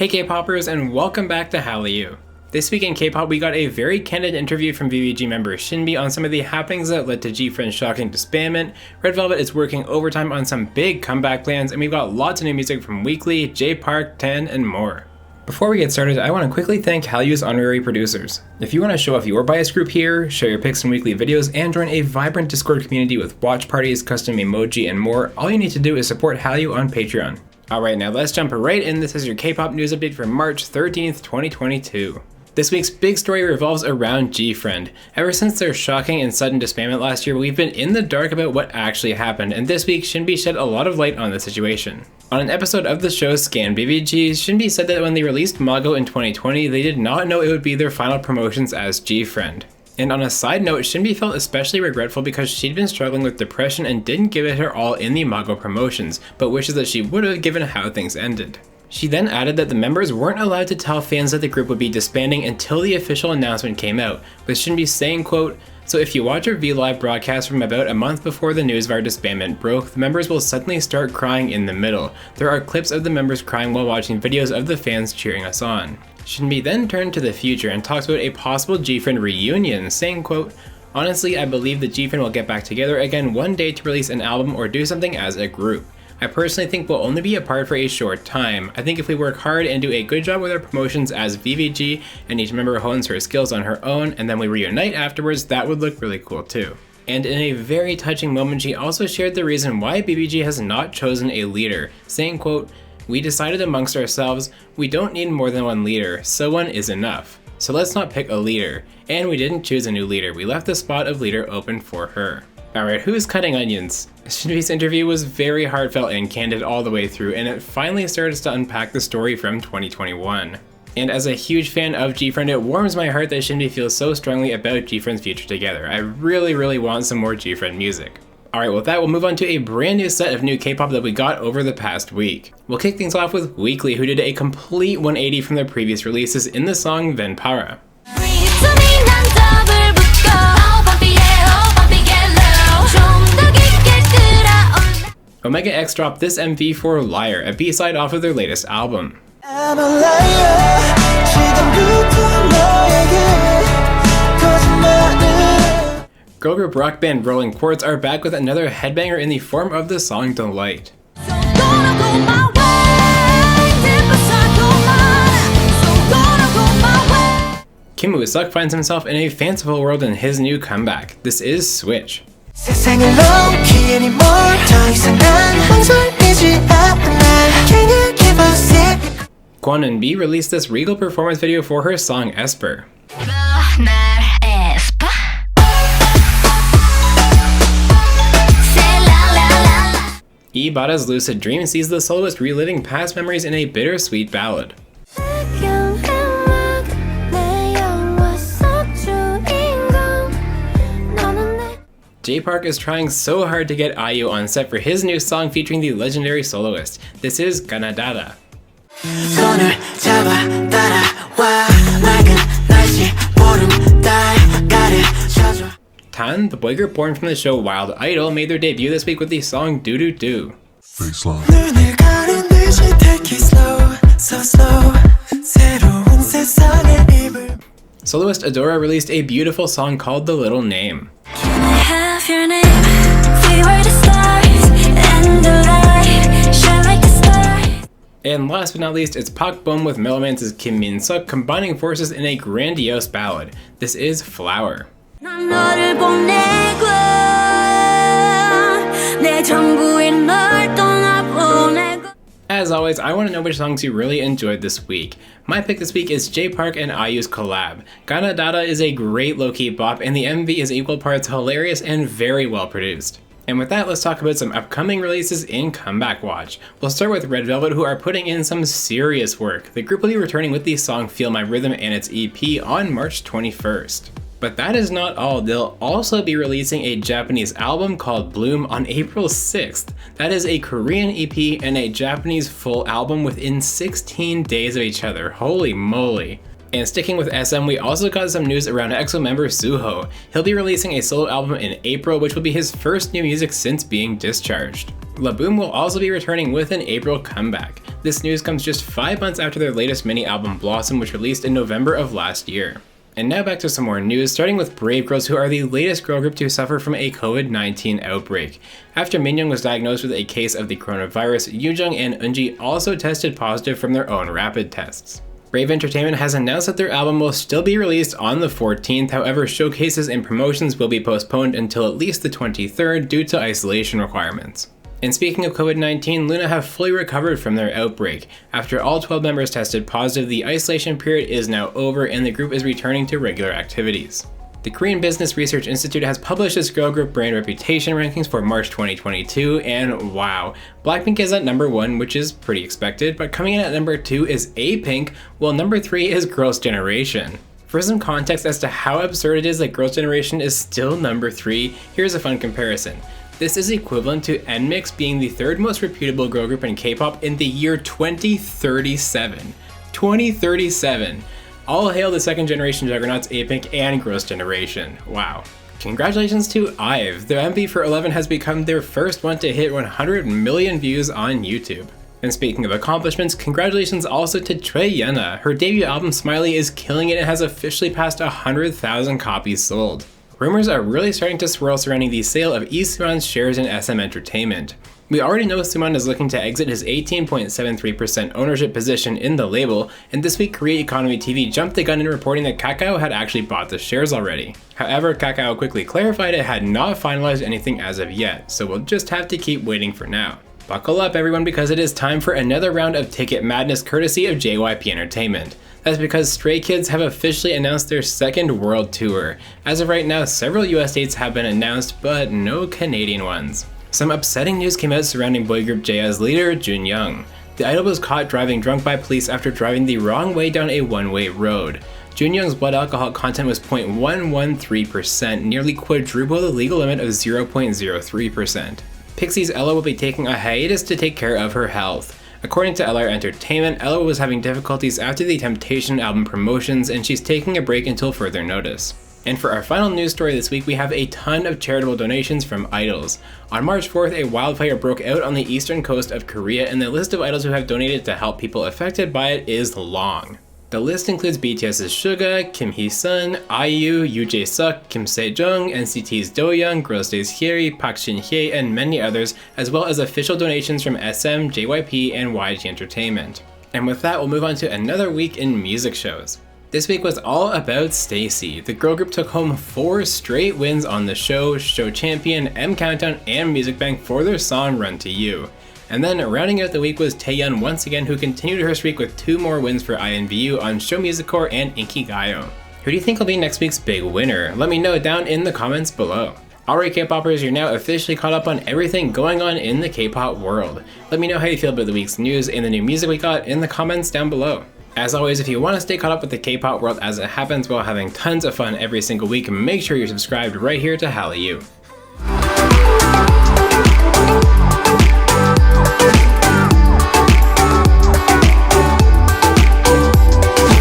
Hey K-popers, and welcome back to Hallyu. This week in K-pop we got a very candid interview from VVG member SinB on some of the happenings that led to GFriend's shocking disbandment. Red Velvet is working overtime on some big comeback plans, and we've got lots of new music from Weekly, J Park, 10, and more. Before we get started, I want to quickly thank Hallyu's honorary producers. If you want to show off your bias group here, share your pics in weekly videos, and join a vibrant Discord community with watch parties, custom emoji, and more, all you need to do is support Hallyu on Patreon. Alright, now let's jump right in. This is your K-pop news update for March 13th, 2022. This week's big story revolves around GFriend. Ever since their shocking and sudden disbandment last year, we've been in the dark about what actually happened, and this week SinB shed a lot of light on the situation. On an episode of the show Scan BVG, SinB said that when they released Mago in 2020, they did not know it would be their final promotions as GFriend. And on a side note, SinB felt especially regretful because she'd been struggling with depression and didn't give it her all in the Mago promotions, but wishes that she would have given how things ended. She then added that the members weren't allowed to tell fans that the group would be disbanding until the official announcement came out, with SinB saying, quote, "So if you watch our V-Live broadcast from about a month before the news of our disbandment broke, the members will suddenly start crying in the middle. There are clips of the members crying while watching videos of the fans cheering us on." SinB then turned to the future and talks about a possible GFriend reunion, saying, quote, "Honestly, I believe that GFriend will get back together again one day to release an album or do something as a group. I personally think we'll only be apart for a short time. I think if we work hard and do a good job with our promotions as VVG and each member hones her skills on her own and then we reunite afterwards, that would look really cool too." And in a very touching moment, she also shared the reason why BVG has not chosen a leader, saying, quote, "We decided amongst ourselves, we don't need more than one leader, so one is enough. So let's not pick a leader. And we didn't choose a new leader, we left the spot of leader open for her." Alright, who's cutting onions? SinB's interview was very heartfelt and candid all the way through, and it finally starts to unpack the story from 2021. And as a huge fan of GFriend, it warms my heart that SinB feels so strongly about GFriend's future together. I really want some more GFriend music. Alright, with that, we'll move on to a brand new set of new K-pop that we got over the past week. We'll kick things off with Weekly, who did a complete 180 from their previous releases in the song Venpara. Omega X dropped this MV for Liar, a B-side off of their latest album. Girl group rock band Rolling Quartz are back with another headbanger in the form of the song Delight. Kim Woo-suk finds himself in a fanciful world in his new comeback. This is Switch. Kwon and B released this regal performance video for her song Esper. Bada's Lucid Dream sees the soloist reliving past memories in a bittersweet ballad. J Park is trying so hard to get IU on set for his new song featuring the legendary soloist. This is Ganadada. Tan, the boy group born from the show Wild Idol, made their debut this week with the song Do Do Do. Soloist Adora released a beautiful song called The Little Name. Can I have your name? We were the stars, and the light shine like the star. And last but not least, it's Pak Bom with Melomance's Kim Min-suk combining forces in a grandiose ballad. This is Flower. As always, I want to know which songs you really enjoyed this week. My pick this week is J Park and IU's collab. Ganadada is a great low-key bop, and the MV is equal parts hilarious and very well produced. And with that, let's talk about some upcoming releases in Comeback Watch. We'll start with Red Velvet, who are putting in some serious work. The group will be returning with the song Feel My Rhythm and its EP on March 21st. But that is not all. They'll also be releasing a Japanese album called Bloom on April 6th. That is a Korean EP and a Japanese full album within 16 days of each other. Holy moly. And sticking with SM, we also got some news around EXO member Suho. He'll be releasing a solo album in April, which will be his first new music since being discharged. Laboom will also be returning with an April comeback. This news comes just 5 months after their latest mini-album Blossom, which released in November of last year. And now back to some more news, starting with Brave Girls, who are the latest girl group to suffer from a COVID-19 outbreak. After Minyoung was diagnosed with a case of the coronavirus, Yoojung and Eunji also tested positive from their own rapid tests. Brave Entertainment has announced that their album will still be released on the 14th, however showcases and promotions will be postponed until at least the 23rd due to isolation requirements. And speaking of COVID-19, Luna have fully recovered from their outbreak. After all 12 members tested positive, the isolation period is now over and the group is returning to regular activities. The Korean Business Research Institute has published its girl group brand reputation rankings for March 2022, and wow, Blackpink is at number 1, which is pretty expected, but coming in at number 2 is A-Pink, while number 3 is Girls' Generation. For some context as to how absurd it is that Girls' Generation is still number 3, here's a fun comparison. This is equivalent to NMIXX being the third most reputable girl group in K-pop in the year 2037. 2037! All hail the second generation juggernauts A-Pink and Girls' Generation. Wow. Congratulations to IVE. The MV for 11 has become their first one to hit 100 million views on YouTube. And speaking of accomplishments, congratulations also to Trey Yena. Her debut album Smiley is killing it and has officially passed 100,000 copies sold. Rumors are really starting to swirl surrounding the sale of Lee Suman's shares in SM Entertainment. We already know Suman is looking to exit his 18.73% ownership position in the label, and this week Korea Economy TV jumped the gun in reporting that Kakao had actually bought the shares already. However, Kakao quickly clarified it had not finalized anything as of yet, so we'll just have to keep waiting for now. Buckle up everyone, because it is time for another round of Ticket Madness courtesy of JYP Entertainment. That's because Stray Kids have officially announced their second world tour. As of right now, several US dates have been announced, but no Canadian ones. Some upsetting news came out surrounding boy group Jaeha's leader, Junyoung. The idol was caught driving drunk by police after driving the wrong way down a one-way road. Junyoung's blood alcohol content was 0.113%, nearly quadruple the legal limit of 0.03%. Pixie's Ella will be taking a hiatus to take care of her health. According to LR Entertainment, Ella was having difficulties after the Temptation album promotions, and she's taking a break until further notice. And for our final news story this week, we have a ton of charitable donations from idols. On March 4th, a wildfire broke out on the eastern coast of Korea, and the list of idols who have donated to help people affected by it is long. The list includes BTS's Suga, Kim Hee-sun, IU, Yoo Jae-suk, Kim Se-jung, NCT's Do-young, Girls' Day's Hyeri, Park Shin-hye, and many others, as well as official donations from SM, JYP, and YG Entertainment. And with that, we'll move on to another week in music shows. This week was all about STAYC. The girl group took home 4 straight wins on the show Champion, M Countdown, and Music Bank for their song Run to You. And then rounding out the week was Taeyeon once again, who continued her streak with 2 more wins for INVU on Show Music Core and Inkigayo. Who do you think will be next week's big winner? Let me know down in the comments below. Alright K-popers, you're now officially caught up on everything going on in the K-pop world. Let me know how you feel about the week's news and the new music we got in the comments down below. As always, if you want to stay caught up with the K-pop world as it happens while having tons of fun every single week, make sure you're subscribed right here to Hallyu.